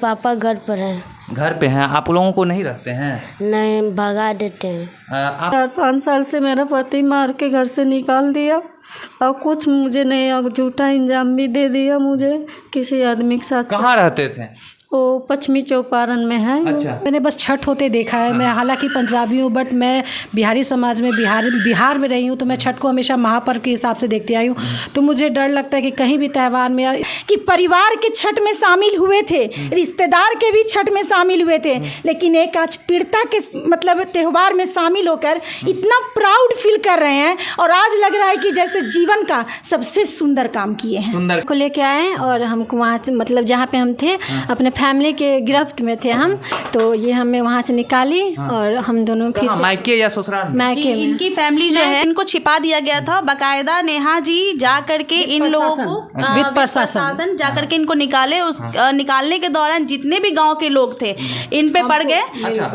पापा घर पर हैं। घर पे हैं, आप लोगों को नहीं रखते हैं? नहीं, भगा देते हैं। आप 4-5 साल से मेरा पति मार के घर से निकाल दिया और कुछ मुझे नहीं, और झूठा इंजाम भी दे दिया मुझे किसी आदमी के साथ। कहाँ रहते थे? वो पश्चिमी चौपारण में है। अच्छा। मैंने बस छठ होते देखा है। मैं हालांकि पंजाबी हूँ, बट मैं बिहारी समाज में बिहार में रही हूँ, तो मैं छठ को हमेशा महापर्व के हिसाब से देखती आई हूँ। तो मुझे डर लगता है कि कहीं भी त्यौहार में कि परिवार के छठ में शामिल हुए थे, रिश्तेदार के भी छठ में शामिल हुए थे, लेकिन एक आज पीड़िता के मतलब त्यौहार में शामिल होकर इतना प्राउड फील कर रहे हैं और आज लग रहा है कि जैसे जीवन का सबसे सुंदर काम किए हैं। सुंदर को लेके आए और हमको वहाँ से मतलब जहाँ पे हम थे अपने फैमिली के गिरफ्त में थे हम, तो ये हमें वहाँ से निकाली और हम दोनों फिर मायके या ससुराल में? मायके में। इनकी फैमिली जो है इनको छिपा दिया गया था। बाकायदा नेहा जी जा करके इन लोगों को वित्त प्रशासन जा करके इनको निकाले। उस निकालने के दौरान जितने भी गांव के लोग थे इन पे पड़ गए।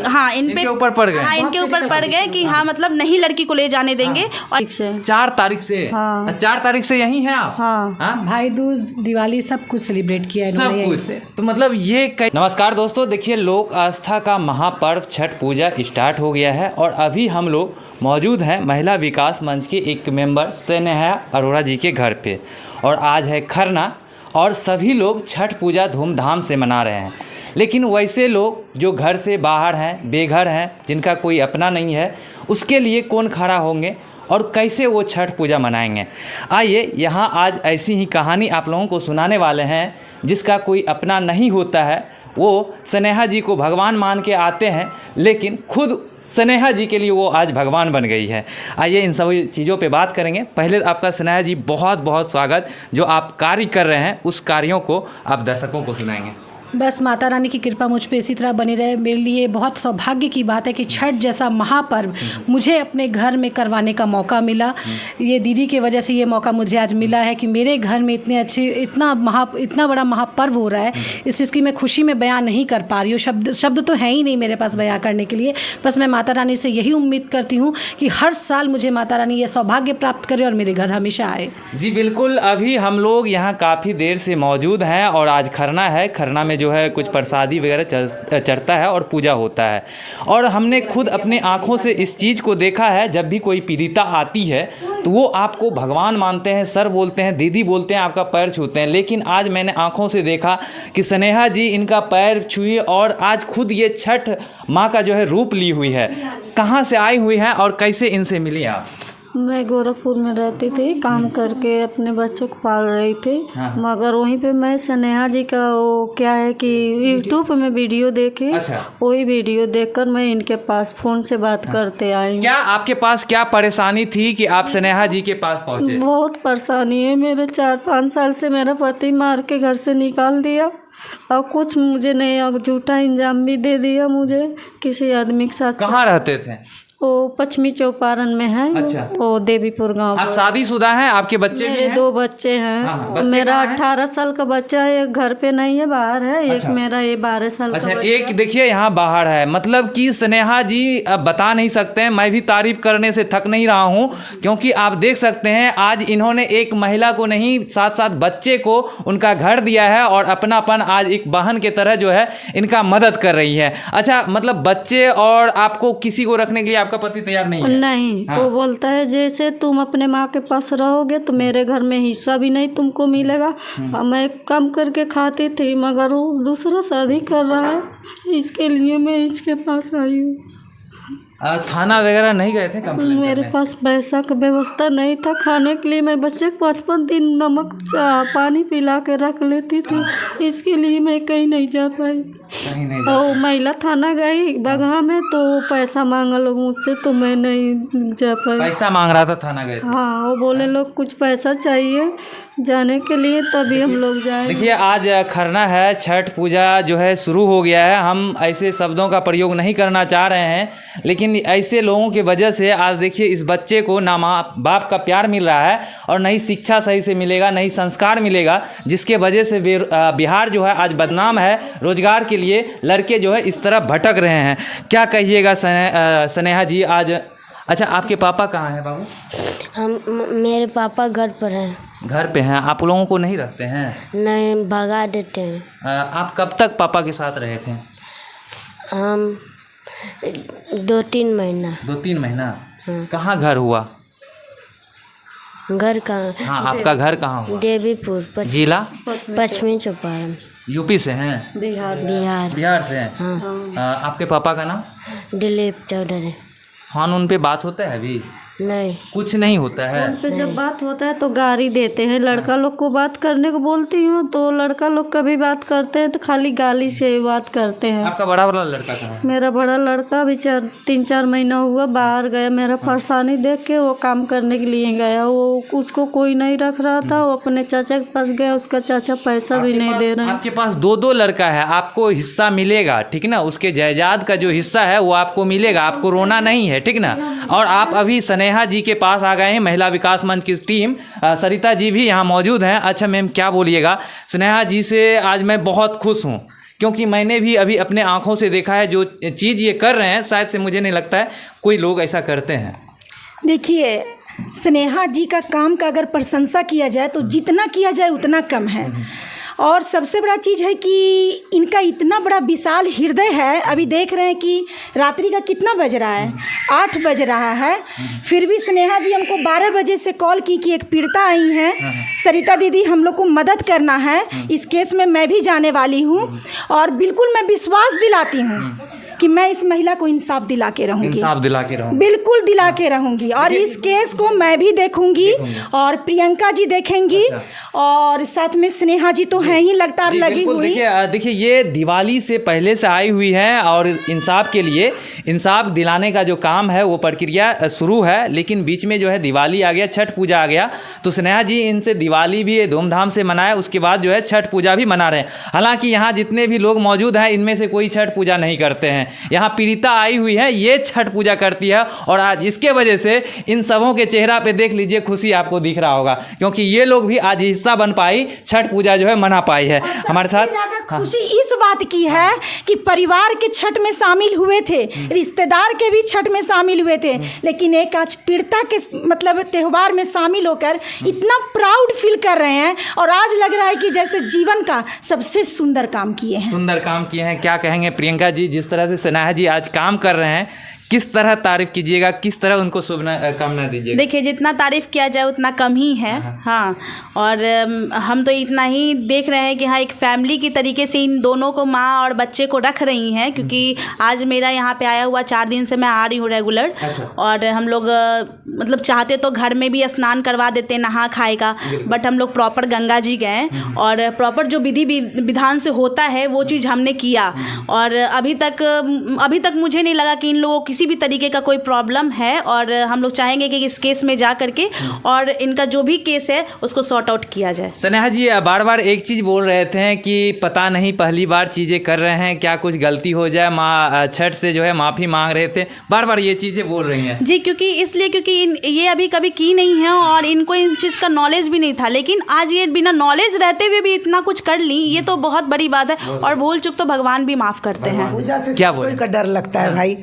हाँ, इनके ऊपर पड़ गए। हाँ, इनके ऊपर पड़ गए कि हाँ मतलब नहीं लड़की को ले जाने देंगे। और 4 तारीख से? हाँ। 4 तारीख से यहीं हैं आप? हाँ। भाई दूज, दिवाली सब कुछ सेलिब्रेट किया है सब इन्होंने यहीं कुछ। से। तो मतलब ये नमस्कार दोस्तों, देखिए लोक आस्था का महापर्व छठ पूजा स्टार्ट हो गया है और अभी हम लोग मौजूद हैं महिला विकास मंच के एक मेंबर स्नेहा अरोड़ा जी के घर पे। और आज है खरना और सभी लोग छठ पूजा धूमधाम से मना रहे हैं। लेकिन वैसे लोग जो घर से बाहर हैं, बेघर हैं, जिनका कोई अपना नहीं है, उसके लिए कौन खड़ा होंगे और कैसे वो छठ पूजा मनाएंगे? आइए यहाँ आज ऐसी ही कहानी आप लोगों को सुनाने वाले हैं। जिसका कोई अपना नहीं होता है वो स्नेहा जी को भगवान मान के आते हैं, लेकिन खुद स्नेहा जी के लिए वो आज भगवान बन गई है। आइए इन सभी चीज़ों पे बात करेंगे। पहले आपका स्नेहा जी बहुत बहुत स्वागत। जो आप कार्य कर रहे हैं उस कार्यों को आप दर्शकों को सुनाएंगे। बस माता रानी की कृपा मुझ पे इसी तरह बनी रहे। मेरे लिए बहुत सौभाग्य की बात है कि छठ जैसा महापर्व मुझे अपने घर में करवाने का मौका मिला। ये दीदी की वजह से ये मौका मुझे आज मिला है कि मेरे घर में इतना बड़ा महापर्व हो रहा है। इस चीज़ की मैं खुशी में बयां नहीं कर पा रही हूँ। शब्द तो है ही नहीं मेरे पास बयां करने के लिए। बस मैं माता रानी से यही उम्मीद करती हूँ कि हर साल मुझे माता रानी ये सौभाग्य प्राप्त करे और मेरे घर हमेशा आए। जी बिल्कुल। अभी हम लोग यहाँ काफ़ी देर से मौजूद हैं और आज खरना है। खरना में जो है कुछ प्रसादी वगैरह चढ़ता है और पूजा होता है। और हमने खुद अपने आँखों से इस चीज़ को देखा है। जब भी कोई पीड़िता आती है तो वो आपको भगवान मानते हैं, सर बोलते हैं, दीदी बोलते हैं, आपका पैर छूते हैं। लेकिन आज मैंने आँखों से देखा कि स्नेहा जी इनका पैर छुई और आज खुद ये छठ माँ का जो है रूप ली हुई है। कहाँ से आई हुई है और कैसे इनसे मिली आप? मैं गोरखपुर में रहती थी, काम करके अपने बच्चों को पाल रही थी। हाँ। मगर वहीं पे मैं स्नेहा जी का वो क्या है कि यूट्यूब में वीडियो देखे। अच्छा। वही वीडियो देखकर मैं इनके पास फ़ोन से बात करते आई। क्या आपके पास क्या परेशानी थी कि आप स्नेहा जी के पास पहुँचे? बहुत परेशानी है। मेरे 4-5 साल से मेरा पति मार के घर से निकाल दिया और कुछ मुझे नहीं, और झूठा इंजाम भी दे दिया मुझे किसी आदमी के साथ। कहाँ रहते थे? वो पश्चिमी चौपारण में है। अच्छा। वो देवीपुर गांव। आप शादीशुदा हैं? आपके बच्चे भी मेरे हैं? 2 बच्चे हैं। हाँ, बच्चे मेरा कहाँ हैं? 18 साल का बच्चा है, एक घर पे नहीं है, बाहर है। एक मेरा ये 12 साल का अच्छा, बच्चा। एक देखिए यहाँ बाहर है। मतलब कि स्नेहा जी अब बता नहीं सकते हैं। मैं भी तारीफ करने से थक नहीं रहा हूँ, क्योंकि आप देख सकते हैं आज इन्होंने एक महिला को नहीं, साथ साथ बच्चे को उनका घर दिया है और अपनापन आज एक बहन के तरह जो है इनका मदद कर रही है। अच्छा, मतलब बच्चे और आपको किसी को रखने के लिए आपका पति तैयार नहीं है? नहीं। हाँ। वो बोलता है जैसे तुम अपने माँ के पास रहोगे तो मेरे घर में हिस्सा भी नहीं तुमको मिलेगा। मैं कम करके खाती थी, मगर वो दूसरा शादी कर रहा है, इसके लिए मैं इसके पास आई हूँ। थाना वगैरह नहीं गए थे कंप्लेंट मेरे करने? पास पैसा का व्यवस्था नहीं था खाने के लिए। मैं बच्चे को 55 दिन नमक पानी पिला के रख लेती थी, इसके लिए मैं कहीं नहीं जा पाई। कहीं नहीं और महिला थाना गई बगहा में, तो पैसा मांगा लोग मुझसे, तो मैं नहीं जा पाई। पैसा मांग रहा था, थाना गए थे? हाँ, वो बोले लोग कुछ पैसा चाहिए जाने के लिए, तभी हम लोग जाए। देखिए आज खरना है, छठ पूजा जो है शुरू हो गया है। हम ऐसे शब्दों का प्रयोग नहीं करना चाह रहे हैं, लेकिन ऐसे लोगों की वजह से आज देखिए इस बच्चे को ना माँ बाप का प्यार मिल रहा है और नहीं शिक्षा सही से मिलेगा, नहीं संस्कार मिलेगा, जिसके वजह से बिहार जो है आज बदनाम है। रोजगार के लिए लड़के जो है इस तरह भटक रहे हैं। क्या कहिएगा स्नेहा जी, आज अच्छा, आपके पापा कहाँ हैं बाबू? मेरे पापा घर पर हैं। घर पे हैं। आप लोगों को नहीं रखते हैं? नहीं, भगा देते हैं। आप कब तक पापा के साथ रहे थे? हम 2-3 महीना। 2-3 महीना। कहाँ घर हुआ? घर कहाँ? हाँ, आपका घर कहाँ हुआ? देवीपुर, जिला? पश्चिमी चंपारण। यूपी से हैं? बिहार से हैं। हाँ। आपके पापा का नाम? दिलीप चौधरी। फोन उन पे बात होता है अभी? नहीं, कुछ नहीं होता है। फोन पे जब बात होता है तो गाली देते हैं। लड़का लोग को बात करने को बोलती हूँ तो लड़का लोग कभी बात करते हैं तो खाली गाली से ही बात करते हैं। आपका बड़ा वाला लड़का कहाँ है? मेरा बड़ा लड़का अभी 3-4 महीना हुआ बाहर गया। मेरा परेशानी देख के वो काम करने के लिए गया। वो उसको कोई नहीं रख रहा था, वो अपने चाचा के पास गया। उसका चाचा पैसा भी नहीं दे रहे हैं। आपके पास 2 लड़का है, आपको हिस्सा मिलेगा, ठीक ना? उसके जायदाद का जो हिस्सा है वो आपको मिलेगा, आपको रोना नहीं है, ठीक ना? और आप अभी स्नेहा जी के पास आ गए हैं। महिला विकास मंच की टीम, सरिता जी भी यहाँ मौजूद हैं। अच्छा मैम, क्या बोलिएगा? स्नेहा जी से आज मैं बहुत खुश हूँ क्योंकि मैंने भी अभी अपने आंखों से देखा है जो चीज़ ये कर रहे हैं, शायद से मुझे नहीं लगता है कोई लोग ऐसा करते हैं। देखिए, स्नेहा जी का काम का अगर प्रशंसा किया जाए तो जितना किया जाए उतना कम है। और सबसे बड़ा चीज़ है कि इनका इतना बड़ा विशाल हृदय है। अभी देख रहे हैं कि रात्रि का कितना बज रहा है, 8 बज रहा है, फिर भी स्नेहा जी हमको 12 बजे से कॉल की कि एक पीड़िता आई हैं, सरिता दीदी हम लोग को मदद करना है, इस केस में मैं भी जाने वाली हूँ। और बिल्कुल मैं विश्वास दिलाती हूँ कि मैं इस महिला को इंसाफ दिला के रहूँगी, इंसाफ दिला के रहूँगी, बिल्कुल दिला के रहूँगी। और इस केस को मैं भी देखूँगी और प्रियंका जी देखेंगी और साथ में स्नेहा जी तो हैं ही लगातार लगी हुई। देखिए ये दिवाली से पहले से आई हुई है और इंसाफ के लिए, इंसाफ दिलाने का जो काम है वो प्रक्रिया शुरू है। लेकिन बीच में जो है दिवाली आ गया, छठ पूजा आ गया, तो स्नेहा जी इनसे दिवाली भी धूमधाम से मनाए, उसके बाद जो है छठ पूजा भी मना रहे हैं। हालांकि यहाँ जितने भी लोग मौजूद हैं इनमें से कोई छठ पूजा नहीं करते हैं। यहाँ पीड़िता आई हुई है, ये छठ पूजा करती है और आज इसके वजह से इन सबों के चेहरा पे देख लीजिए खुशी आपको दिख रहा होगा क्योंकि ये लोग भी आज हिस्सा बन पाई, छठ पूजा जो है मना पाई है हमारे साथ। खुशी इस बात की है कि परिवार के छठ में शामिल हुए थे, रिश्तेदार के भी छठ में शामिल हुए थे, लेकिन एक आज पीड़िता के मतलब त्योहार में शामिल होकर इतना प्राउड फील कर रहे हैं और आज लग रहा है कि जैसे जीवन का सबसे सुंदर काम किए हैं। सुंदर काम किए हैं। क्या कहेंगे प्रियंका जी, जिस तरह से स्नेहा जी आज काम कर रहे हैं, किस तरह तारीफ कीजिएगा, किस तरह उनको शुभकामना दीजिएगा? देखिए, जितना तारीफ किया जाए उतना कम ही है। हाँ, और हम तो इतना ही देख रहे हैं कि हाँ एक फैमिली की तरीके से इन दोनों को, माँ और बच्चे को रख रही हैं क्योंकि आज मेरा यहाँ पे आया हुआ 4 दिन से मैं आ रही हूँ रेगुलर। और हम लोग मतलब चाहते तो घर में भी स्नान करवा देते नहा खाए का, बट हम लोग प्रॉपर गंगा जी गए और प्रॉपर जो विधि विधान से होता है वो चीज़ हमने किया। और अभी तक मुझे नहीं लगा कि इन लोगों किसी भी तरीके का कोई प्रॉब्लम है और हम लोग चाहेंगे कि इस केस में जा करके और इनका जो भी केस है उसको सॉर्ट आउट किया जाए। स्नेहा जी बार बार एक चीज़ बोल रहे थे कि पता नहीं पहली बार चीज़ें कर रहे हैं, क्या कुछ गलती हो जाए, माँ छठ से जो है माफ़ी मांग रहे थे, बार बार ये चीज़ें बोल रही हैं जी। क्योंकि ये अभी कभी की नहीं है और इनको इन चीज़ का नॉलेज भी नहीं था, लेकिन आज ये बिना नॉलेज रहते हुए भी इतना कुछ कर ली, ये तो बहुत बड़ी बात है। और भूल चुक तो भगवान भी माफ़ करते हैं। पूजा से क्या कोई का डर लगता है भाई,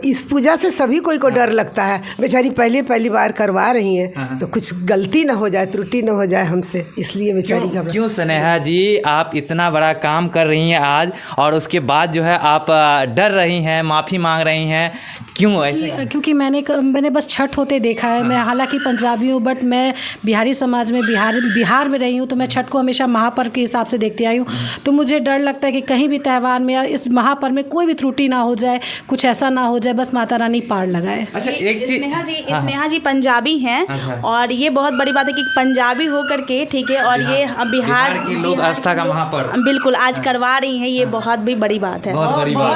इस पूजा से सभी कोई को डर लगता है। बेचारी पहली बार करवा रही हैं तो कुछ गलती ना हो जाए, त्रुटि ना हो जाए हमसे, इसलिए बेचारी का। क्यों स्नेहा जी आप इतना बड़ा काम कर रही हैं आज और उसके बाद जो है आप डर रही हैं, माफ़ी मांग रही हैं, क्यों ऐसे? क्योंकि मैंने बस छठ होते देखा है। मैं हालांकि पंजाबी हूँ बट मैं बिहारी समाज में बिहार में रही हूँ, तो मैं छठ को हमेशा महापर्व के हिसाब से देखती आई हूँ। तो मुझे डर लगता है कि कहीं भी त्यौहार में या इस महापर्व में कोई भी त्रुटि ना हो जाए, कुछ ऐसा ना हो जाए, बस माता रानी पार लगाए। अच्छा एक चीज, स्नेहा जी पंजाबी हैं और ये बहुत बड़ी बात है कि पंजाबी होकर के, ठीक है, और ये बिहार के लोग आस्था का महापर्व बिल्कुल आज करवा रही हैं, ये बहुत भी बड़ी बात है।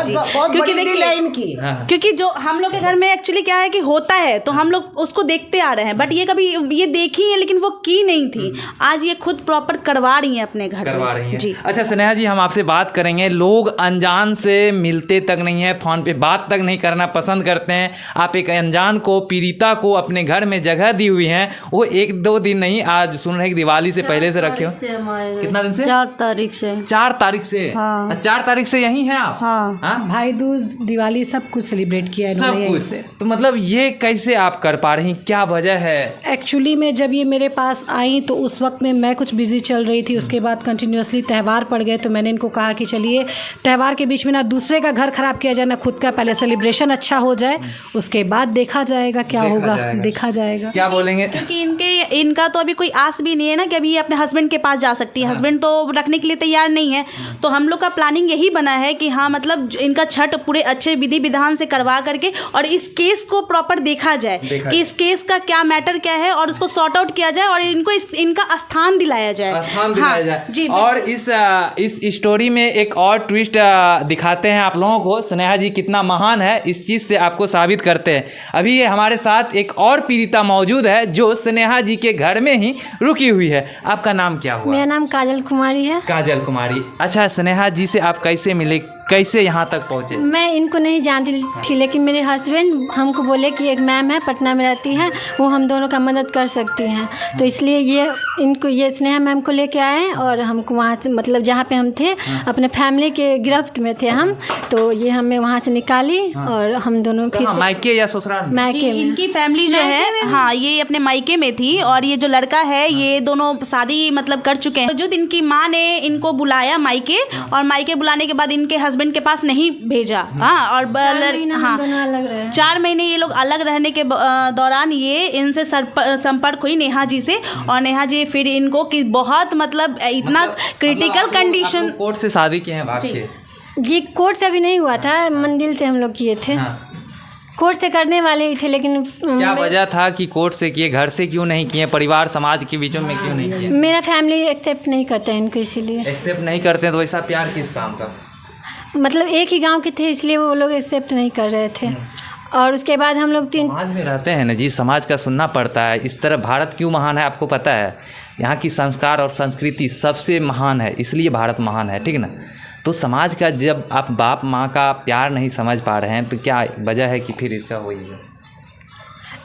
जी, क्योंकि देखिए, क्योंकि जो हम लोग के घर में एक्चुअली क्या है कि होता है तो हम लोग उसको देखते आ रहे हैं, बट ये कभी ये देखी है लेकिन वो की नहीं थी, आज ये खुद प्रॉपर करवा रही हैं अपने घर करवा रही हैं। जी। अच्छा स्नेहा जी हम आपसे बात करेंगे, लोग अनजान से मिलते तक नहीं है, फोन पे बात तक नहीं करना पसंद करते हैं। आप एक अनजान को, पीड़िता को अपने घर में जगह दी हुई हैं, वो 1-2 दिन नहीं, आज सुन रहे हैं कि दिवाली से पहले से रखे हो। कितना दिन से? 4 तारीख से। 4 तारीख से? हाँ। 4 तारीख से यहीं हैं आप? हाँ। भाई दूज, दिवाली सब कुछ सेलिब्रेट किया है हो सब रही है कुछ। इससे। तो मतलब ये कैसे आप कर पा रही, क्या वजह है? एक्चुअली में जब ये मेरे पास आई तो उस वक्त में मैं कुछ बिजी चल रही थी। उसके बाद कंटिन्यूअसली त्यौहार पड़ गए तो मैंने इनको कहा कि चलिए त्यौहार के बीच में ना दूसरे का घर खराब किया जाए ना खुद का, पहले सेलिब्रेशन अच्छा हो जाए उसके बाद देखा जाएगा क्या होगा, देखा जाएगा। क्या बोलेंगे? क्योंकि इनका तो अभी कोई आस भी नहीं है ना कि अभी ये अपने हस्बैंड के पास जा सकती है। हस्बैंड तो रखने के लिए तैयार नहीं है। तो हम लोग का प्लानिंग यही बना है कि हाँ मतलब इनका छठ पूरे अच्छे विधि विधान से करवा करके और इस केस को प्रॉपर देखा जाए कि इस केस का क्या मैटर क्या है और उसको सॉर्ट आउट किया जाए और इनको इनका स्थान दिलाया जाए। स्थान दिलाया जाए। जी, और इस स्टोरी में एक और ट्विस्ट दिखाते हैं आप लोगों को। स्नेहा जी कितना महान है इस चीज़ से आपको साबित करते हैं। अभी ये हमारे साथ एक और पीड़िता मौजूद है जो स्नेहा जी के घर में ही रुकी हुई है। आपका नाम क्या हुआ? मेरा नाम काजल कुमारी है। काजल कुमारी। अच्छा, स्नेहा जी से आप कैसे मिले, कैसे यहाँ तक पहुँचे? मैं इनको नहीं जानती थी लेकिन मेरे हस्बैंड हमको बोले कि एक मैम है पटना में रहती है, वो हम दोनों का मदद कर सकती हैं। तो इसलिए ये स्नेहा मैम को लेके आए और हमको वहाँ से मतलब जहाँ पे हम थे अपने फैमिली के गिरफ्त में थे हम, तो ये हमें वहाँ से निकाली और हम दोनों फिर मायके या ससुराल में? मायके में। इनकी फैमिली जो है हाँ ये अपने मायके में थी और ये जो लड़का है ये दोनों शादी मतलब कर चुके हैं। जो इनकी माँ ने इनको बुलाया मायके और मायके बुलाने के बाद इनके हस्बैंड के पास नहीं भेजा। हाँ और 4 महीने ये लोग अलग रहने के दौरान ये इनसे संपर्क हुई नेहा जी से और नेहा जी फिर इनको कि बहुत मतलब इतना क्रिटिकल कंडीशन। कोर्ट से शादी किए हैं भाग के? जी कोर्ट से अभी नहीं हुआ था, मंदिर से हम लोग किए थे। कोर्ट से करने वाले ही थे लेकिन क्या वजह था कि कोर्ट से किए, घर से क्यों नहीं किए, परिवार समाज के बीचों में क्यों नहीं किए? मेरा फैमिली एक्सेप्ट नहीं करता है इनको, इसीलिए। एक्सेप्ट नहीं करते हैं तो ऐसा प्यार किस काम का? मतलब एक ही गांव के थे इसलिए वो लोग एक्सेप्ट नहीं कर रहे थे। और उसके बाद हम लोग समाज में रहते हैं ना जी, समाज का सुनना पड़ता है। इस तरह भारत क्यों महान है आपको पता है? यहाँ की संस्कार और संस्कृति सबसे महान है, इसलिए भारत महान है, ठीक ना? तो समाज का जब आप बाप माँ का प्यार नहीं समझ पा रहे हैं तो क्या वजह है कि फिर इसका हुई है?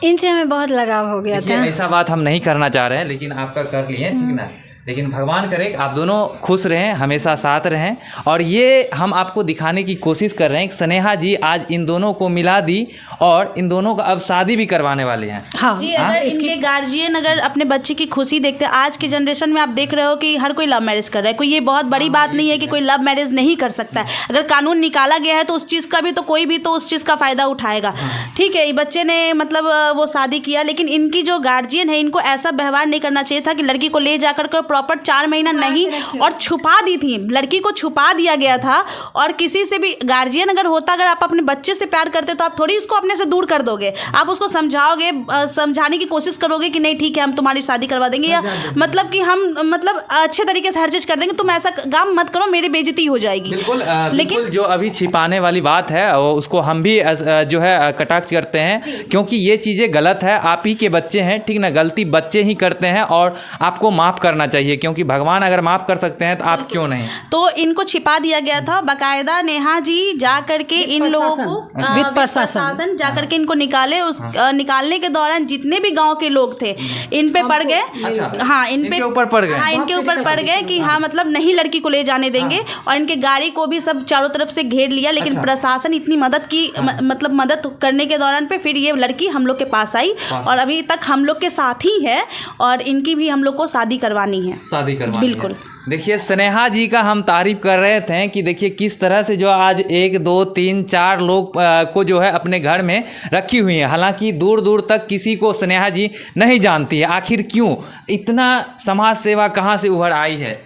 इनसे हमें बहुत लगाव हो गया था। ऐसा बात हम नहीं करना चाह रहे हैं लेकिन आपका कर लिए, ठीक ना? लेकिन भगवान करे आप दोनों खुश रहें, हमेशा साथ रहें। और ये हम आपको दिखाने की कोशिश कर रहे हैं कि स्नेहा जी आज इन दोनों को मिला दी और इन दोनों का अब शादी भी करवाने वाले हैं। हाँ जी अगर इनके गार्जियन अगर अपने बच्चे की खुशी देखते हैं, आज के जनरेशन में आप देख रहे हो कि हर कोई लव मैरिज कर रहा है। कोई ये बहुत बड़ी बात नहीं है कि कोई लव मैरिज नहीं कर सकता है। अगर कानून निकाला गया है तो उस चीज़ का भी तो कोई भी तो उस चीज़ का फ़ायदा उठाएगा। ठीक है, बच्चे ने मतलब वो शादी किया लेकिन इनकी जो गार्जियन है इनको ऐसा व्यवहार नहीं करना चाहिए था कि लड़की को ले जाकर के प्रॉपर 4 महीना नहीं और छुपा दी थी, लड़की को छुपा दिया गया था। और किसी से भी गार्जियन अगर होता, अगर आप अपने बच्चे से प्यार करते तो आप थोड़ी उसको अपने से दूर कर दोगे। आप उसको समझाओगे, समझाने की कोशिश करोगे कि नहीं ठीक है हम तुम्हारी शादी करवा देंगे या मतलब कि हम मतलब अच्छे तरीके से हर चीज़ कर देंगे, तुम ऐसा काम मत करो मेरी बेइज्जती हो जाएगी। लेकिन जो अभी छिपाने वाली बात है उसको हम भी जो है कटाक्ष करते हैं क्योंकि ये चीज़ें गलत है। आप ही के बच्चे हैं, ठीक ना? गलती बच्चे ही करते हैं और आपको माफ़ करना चाहिए क्योंकि भगवान अगर माफ़ कर सकते हैं तो आप क्यों नहीं? तो इनको छिपा दिया गया था। बाकायदा नेहा जी जा करके इन लोगों को वित्त प्रशासन जा करके इनको निकाले। उस निकालने के दौरान जितने भी गांव के लोग थे इन पे पड़ गए। हाँ इनके ऊपर पड़ गए। हाँ इनके ऊपर पड़ गए कि हाँ मतलब नहीं लड़की को ले जाने देंगे। और इनके गाड़ी को भी सब चारों तरफ से घेर लिया लेकिन प्रशासन इतनी मदद की मतलब मदद करने के दौरान पे फिर ये लड़की हम लोग के पास आई और अभी तक हम लोग के साथ ही है और इनकी भी हम लोग को शादी करवानी है। शादी करवानी बिल्कुल है। देखिए स्नेहा जी का हम तारीफ कर रहे थे कि देखिए किस तरह से जो आज 1 2 3 4 लोग को जो है अपने घर में रखी हुई है। हालांकि दूर दूर तक किसी को स्नेहा जी नहीं जानती है। आखिर क्यों इतना समाज सेवा कहाँ से उभर आई है?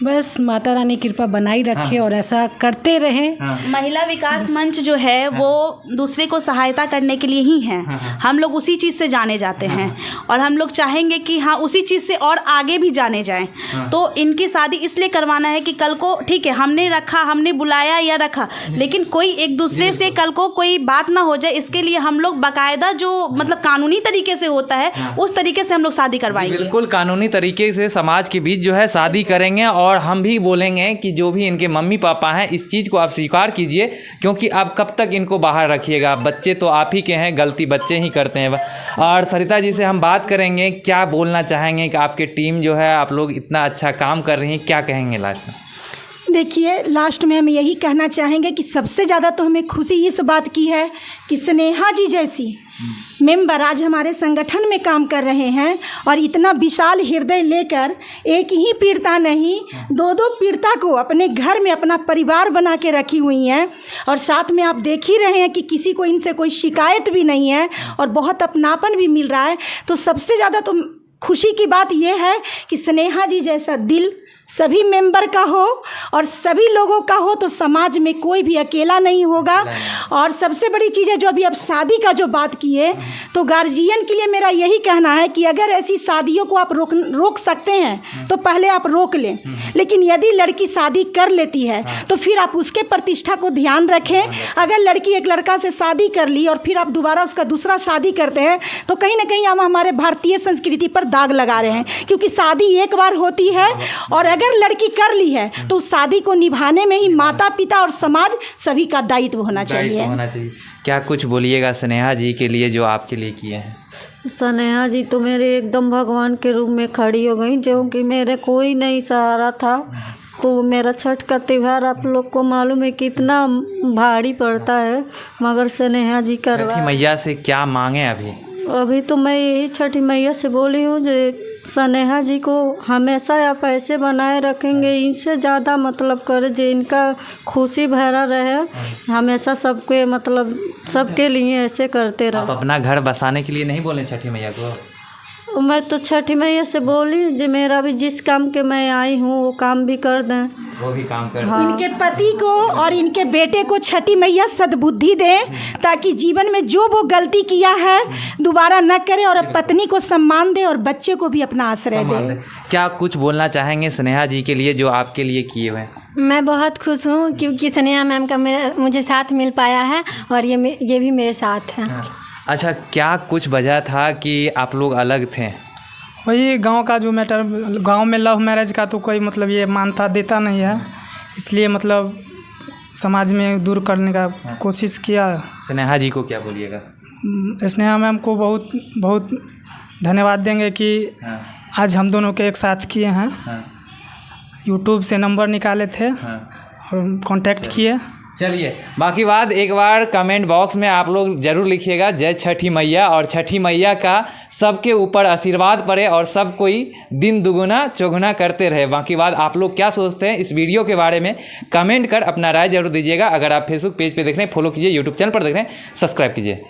बस माता रानी कृपा बनाई रखे और ऐसा करते रहें। महिला विकास मंच जो है वो दूसरे को सहायता करने के लिए ही है। हम लोग उसी चीज़ से जाने जाते हैं और हम लोग चाहेंगे कि हाँ उसी चीज़ से और आगे भी जाने जाएं। तो इनकी शादी इसलिए करवाना है कि कल को ठीक है हमने रखा, हमने बुलाया या रखा, लेकिन कोई एक दूसरे से कल को कोई बात ना हो जाए, इसके लिए हम लोग बाकायदा जो मतलब कानूनी तरीके से होता है उस तरीके से हम लोग शादी करवाएंगे। बिल्कुल कानूनी तरीके से समाज के बीच जो है शादी करेंगे और हम भी बोलेंगे कि जो भी इनके मम्मी पापा हैं इस चीज़ को आप स्वीकार कीजिए क्योंकि आप कब तक इनको बाहर रखिएगा? बच्चे तो आप ही के हैं, गलती बच्चे ही करते हैं। और सरिता जी से हम बात करेंगे, क्या बोलना चाहेंगे कि आपके टीम जो है आप लोग इतना अच्छा काम कर रही हैं, क्या कहेंगे लास्ट में? देखिए, लास्ट में हम यही कहना चाहेंगे कि सबसे ज़्यादा तो हमें खुशी इस बात की है कि स्नेहा जी जैसी मेंबर आज हमारे संगठन में काम कर रहे हैं और इतना विशाल हृदय लेकर एक ही पीड़िता नहीं, दो दो पीड़िता को अपने घर में अपना परिवार बना के रखी हुई हैं। और साथ में आप देख ही रहे हैं कि किसी को इनसे कोई शिकायत भी नहीं है और बहुत अपनापन भी मिल रहा है। तो सबसे ज़्यादा तो खुशी की बात यह है कि स्नेहा जी जैसा दिल सभी मेंबर का हो और सभी लोगों का हो, तो समाज में कोई भी अकेला नहीं होगा। और सबसे बड़ी चीज़ है जो अभी आप शादी का जो बात किए, तो गार्जियन के लिए मेरा यही कहना है कि अगर ऐसी शादियों को आप रोक सकते हैं तो पहले आप रोक लें। लेकिन यदि लड़की शादी कर लेती है तो फिर आप उसके प्रतिष्ठा को ध्यान रखें। अगर लड़की एक लड़का से शादी कर ली और फिर आप दोबारा उसका दूसरा शादी करते हैं तो कहीं ना कहीं हम हमारे भारतीय संस्कृति पर दाग लगा रहे हैं, क्योंकि शादी एक बार होती है और अगर लड़की कर ली है तो उस शादी को निभाने में ही माता पिता और समाज सभी का दायित्व होना चाहिए। क्या कुछ बोलिएगा स्नेहा जी के लिए जो आपके लिए किए हैं? स्नेहा जी तो मेरे एकदम भगवान के रूप में खड़ी हो गई, जो कि मेरे कोई नहीं सहारा था। तो मेरा छठ का त्यौहार आप लोग को मालूम है कितना भारी पड़ता है, मगर स्नेहा जी करवा। मैया से क्या मांगे अभी तो मैं यही छठी मैया से बोली हूँ जो स्नेहा जी को हमेशा आप ऐसे बनाए रखेंगे, इनसे ज़्यादा मतलब कर जो इनका खुशी भरा रहे, हमेशा सबके मतलब सबके लिए ऐसे करते रहे। आप अपना घर बसाने के लिए नहीं बोले छठी मैया को? मैं तो छठी मैया से बोली जो मेरा भी जिस काम के मैं आई हूँ वो काम भी कर दें, वो भी काम कर हाँ। इनके पति को और इनके बेटे को छठी मैया सद्बुद्धि दें ताकि जीवन में जो वो गलती किया है दोबारा न करे और पत्नी को सम्मान दे और बच्चे को भी अपना आश्रय दे। क्या कुछ बोलना चाहेंगे स्नेहा जी के लिए जो आपके लिए किए हुए? मैं बहुत खुश हूँ क्योंकि स्नेहा मैम का मुझे साथ मिल पाया है और ये भी मेरे साथ हैं। अच्छा, क्या कुछ वजह था कि आप लोग अलग थे? वही गांव का जो मैटर, गांव में लव मैरिज का तो कोई मतलब ये मानता देता नहीं है, इसलिए मतलब समाज में दूर करने का कोशिश किया। स्नेहा जी को क्या बोलिएगा? स्नेहा मैम को बहुत बहुत धन्यवाद देंगे कि आज हम दोनों के एक साथ किए हैं। यूट्यूब से नंबर निकाले थे और कांटेक्ट किए। चलिए, बाकी बात एक बार कमेंट बॉक्स में आप लोग ज़रूर लिखिएगा जय छठी मैया, और छठी मैया का सबके ऊपर आशीर्वाद पड़े और सब कोई दिन दुगुना चौगुना करते रहे। बाकी बात आप लोग क्या सोचते हैं इस वीडियो के बारे में कमेंट कर अपना राय जरूर दीजिएगा। अगर आप फेसबुक पेज पे देख रहे हैं फॉलो कीजिए, यूट्यूब चैनल पर देख रहे हैं सब्सक्राइब कीजिए।